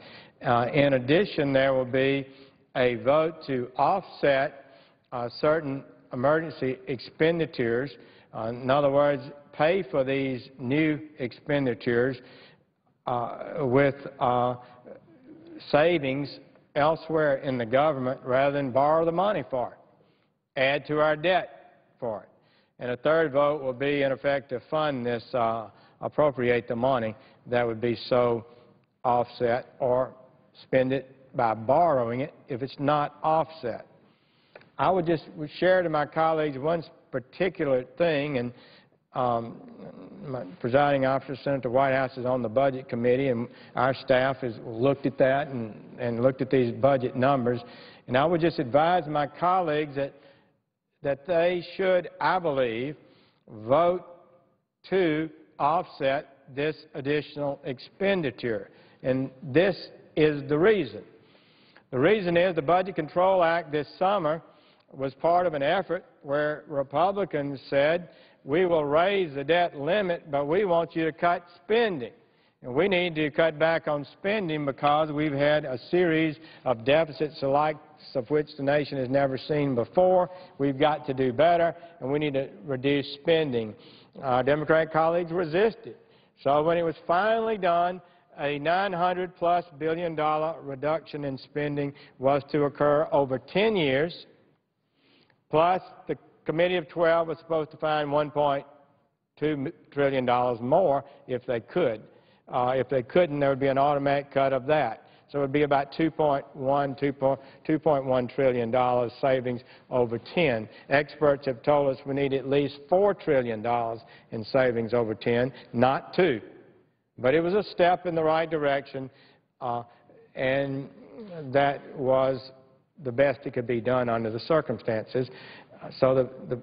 In addition, there will be a vote to offset certain emergency expenditures. In other words, pay for these new expenditures with savings elsewhere in the government rather than borrow the money for it, add to our debt for it. And a third vote will be, in effect, to fund this, appropriate the money that would be so offset or spend it by borrowing it if it's not offset. I would just share to my colleagues one particular thing, and my presiding officer, Senator Whitehouse, is on the Budget Committee, and our staff has looked at that and looked at these budget numbers. And I would just advise my colleagues that they should, I believe, vote to offset this additional expenditure. And this is the reason. The reason is the Budget Control Act this summer was part of an effort where Republicans said, we will raise the debt limit, but we want you to cut spending. And we need to cut back on spending because we've had a series of deficits the likes of which the nation has never seen before. We've got to do better, and we need to reduce spending. Our Democratic colleagues resisted. So when it was finally done, a $900+ billion reduction in spending was to occur over 10 years, plus the Committee of 12 was supposed to find $1.2 trillion more if they could. If they couldn't, there would be an automatic cut of that. So it would be about $2.1 trillion savings over 10. Experts have told us we need at least $4 trillion in savings over 10, not 2. But it was a step in the right direction, and that was the best it could be done under the circumstances. So the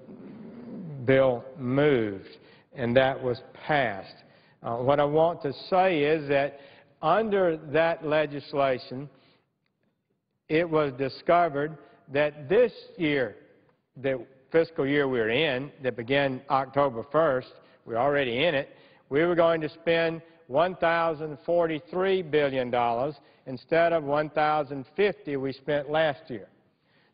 bill moved, and that was passed. What I want to say is that under that legislation, it was discovered that this year, the fiscal year we're in, that began October 1st, we're already in it, we were going to spend $1,043 billion instead of $1,050 we spent last year.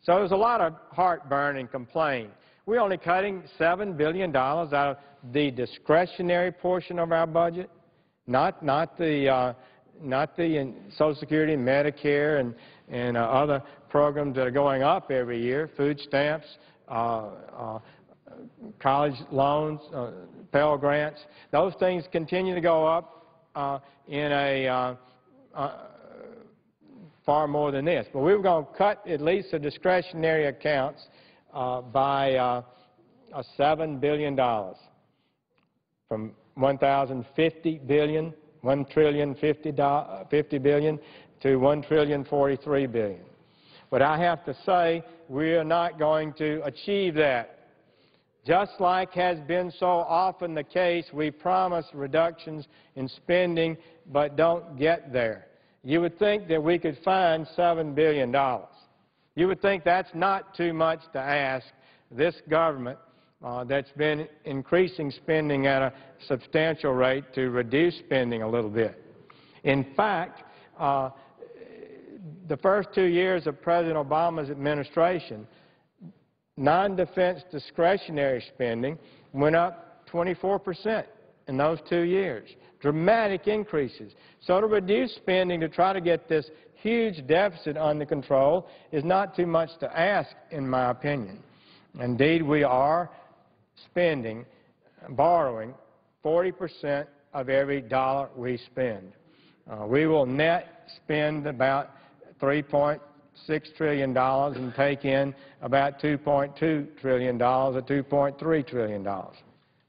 So there's a lot of heartburn and complaint. We're only cutting $7 billion out of the discretionary portion of our budget, not the Social Security and Medicare and other programs that are going up every year, food stamps, college loans, Pell Grants. Those things continue to go up in a far more than this. But we were going to cut at least the discretionary accounts by $7 billion, from $1,050 billion, $1,050 billion to $1,043 billion. But I have to say, we are not going to achieve that. Just like has been so often the case, we promise reductions in spending but don't get there. You would think that we could find $7 billion. You would think that's not too much to ask this government that's been increasing spending at a substantial rate to reduce spending a little bit. In fact, the first 2 years of President Obama's administration, non-defense discretionary spending went up 24% in those 2 years. Dramatic increases. So to reduce spending to try to get this huge deficit under control is not too much to ask, in my opinion. Indeed, we are borrowing 40% of every dollar we spend. We will net spend about $3.6 trillion and take in about $2.2 trillion or $2.3 trillion.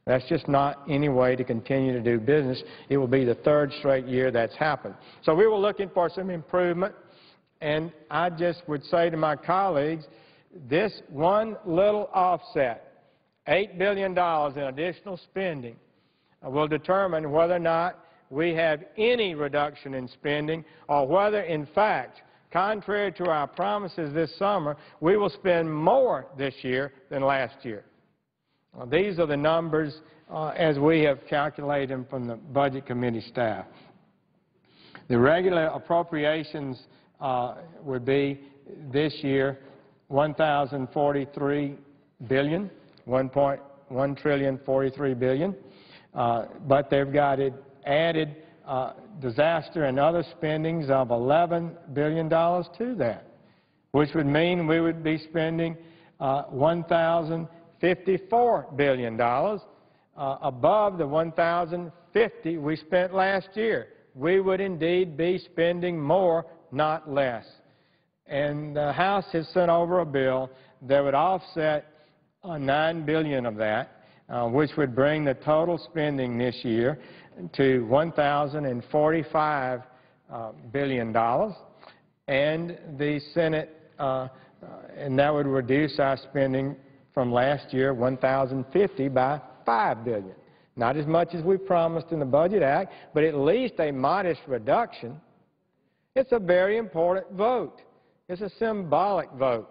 That's just not any way to continue to do business. It will be the third straight year that's happened. So we were looking for some improvement, and I just would say to my colleagues, this one little offset, $8 billion in additional spending, will determine whether or not we have any reduction in spending or whether, in fact, contrary to our promises this summer, we will spend more this year than last year. These are the numbers as we have calculated them from the Budget Committee staff. The regular appropriations would be this year $1,043 billion, $1.143 billion, but they've got added disaster and other spendings of $11 billion to that, which would mean we would be spending $1,054 billion above the $1,050 we spent last year. We would indeed be spending more, not less. And the House has sent over a bill that would offset $9 billion of that, which would bring the total spending this year to $1,045 billion. And the Senate, and that would reduce our spending from last year, $1,050 by $5 billion. Not as much as we promised in the Budget Act, but at least a modest reduction. It's a very important vote. It's a symbolic vote.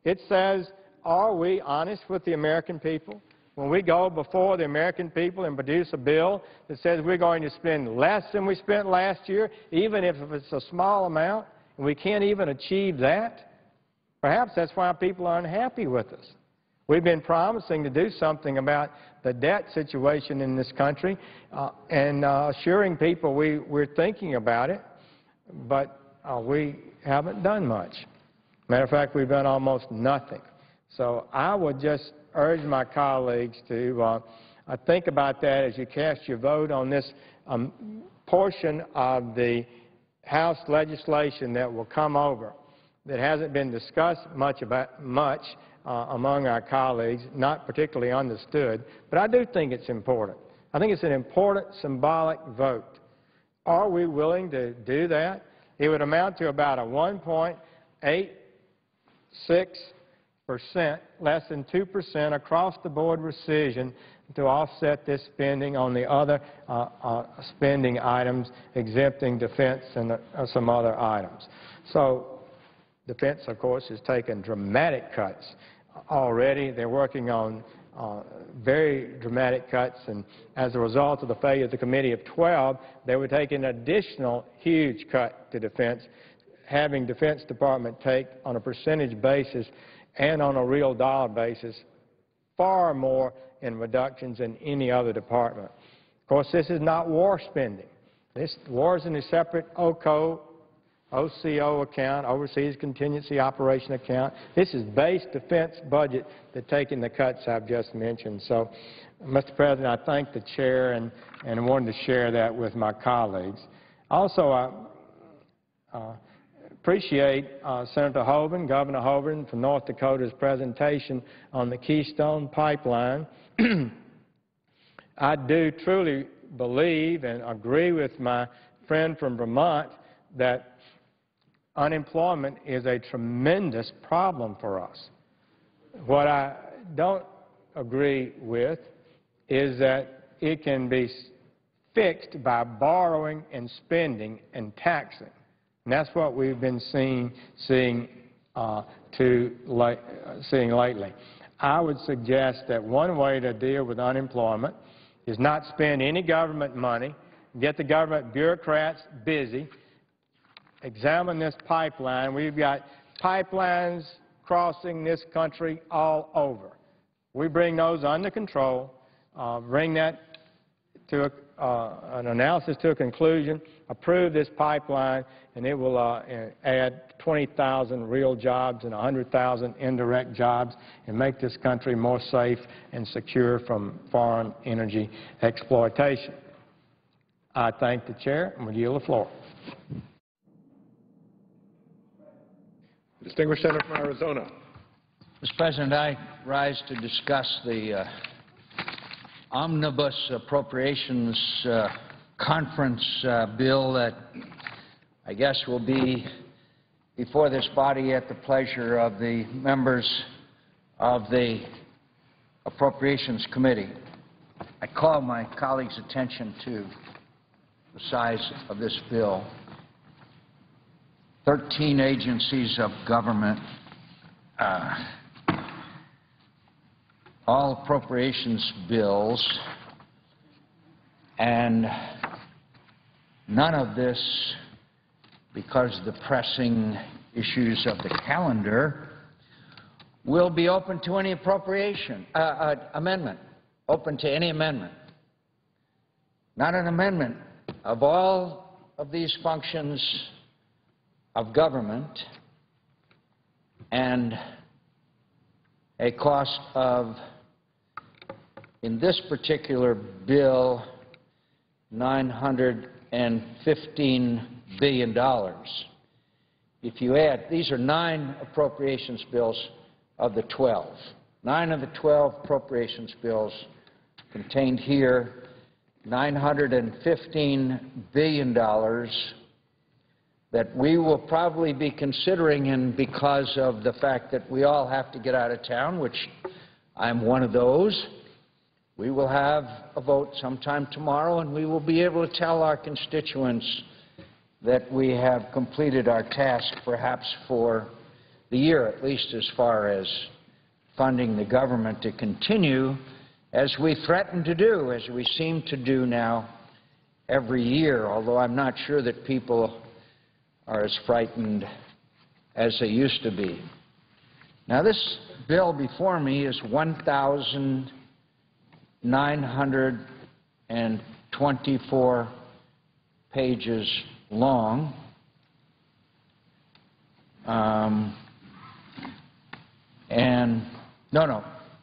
It says, are we honest with the American people? When we go before the American people and produce a bill that says we're going to spend less than we spent last year, even if it's a small amount, and we can't even achieve that, perhaps that's why people are unhappy with us. We've been promising to do something about the debt situation in this country and assuring people we're thinking about it, but we haven't done much. Matter of fact, we've done almost nothing. So I would just urge my colleagues to think about that as you cast your vote on this portion of the House legislation that will come over that hasn't been discussed much among our colleagues, not particularly understood, but I do think it's important. I think it's an important symbolic vote. Are we willing to do that? It would amount to about a 1.86%, less than 2% across-the-board rescission to offset this spending on the other spending items, exempting defense and some other items. So defense, of course, has taken dramatic cuts already. They're working on very dramatic cuts, and as a result of the failure of the Committee of 12, they would take an additional huge cut to defense, having Defense Department take on a percentage basis and on a real dollar basis far more in reductions than any other department. Of course, this is not war spending. This war is in a separate OCO account, Overseas Contingency Operation account. This is base defense budget that's taking the cuts I've just mentioned. So, Mr. President, I thank the chair and wanted to share that with my colleagues. Also, I appreciate Senator Hoeven, Governor Hoeven from North Dakota's presentation on the Keystone Pipeline. I do truly believe and agree with my friend from Vermont that unemployment is a tremendous problem for us. What I don't agree with is that it can be fixed by borrowing and spending and taxing. And that's what we've been seeing lately. I would suggest that one way to deal with unemployment is not spend any government money, get the government bureaucrats busy, examine this pipeline. We've got pipelines crossing this country all over. We bring those under control, bring that to an analysis to a conclusion, approve this pipeline, and it will add 20,000 real jobs and 100,000 indirect jobs and make this country more safe and secure from foreign energy exploitation. I thank the chair and will yield the floor. Distinguished Senator from Arizona. Mr. President, I rise to discuss the omnibus appropriations conference bill that I guess will be before this body at the pleasure of the members of the Appropriations Committee. I call my colleagues' attention to the size of this bill. 13 agencies of government, all appropriations bills, and none of this, because of the pressing issues of the calendar, will be open to any amendment, open to any amendment. Not an amendment. Of all of these functions of government and a cost of, in this particular bill, $915 billion. If you add, these are 9 appropriations bills of the 12. 9 of the 12 appropriations bills contained here, $915 billion that we will probably be considering, and because of the fact that we all have to get out of town, which I'm one of those, we will have a vote sometime tomorrow, and we will be able to tell our constituents that we have completed our task, perhaps for the year, at least as far as funding the government to continue, as we threaten to do, as we seem to do now every year, although I'm not sure that people are as frightened as they used to be. Now, this bill before me is 1,924 pages long.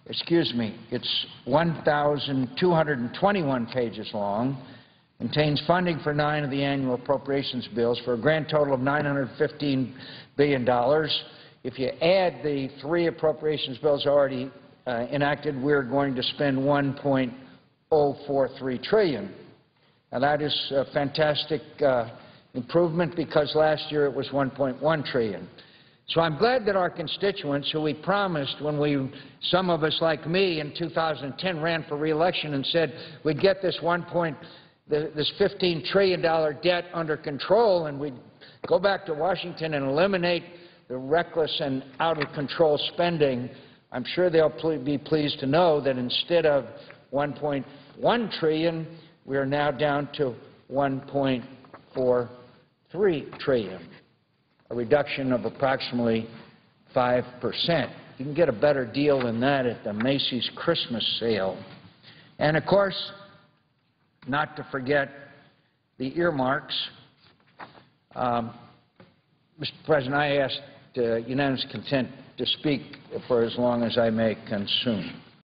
It's 1,221 pages long, contains funding for 9 of the annual appropriations bills for a grand total of $915 billion. If you add the 3 appropriations bills already enacted, we're going to spend $1.043 trillion. Now, that is a fantastic improvement, because last year it was $1.1 trillion. So I'm glad that our constituents, who we promised when some of us like me in 2010 ran for re-election and said we'd get this $15 trillion debt under control, and we'd go back to Washington and eliminate the reckless and out-of-control spending, I'm sure they'll be pleased to know that instead of $1.1 trillion, we are now down to $1.43 trillion, a reduction of approximately 5%. You can get a better deal than that at the Macy's Christmas sale. And, of course, not to forget the earmarks. Mr. President, I ask unanimous consent to speak for as long as I may consume.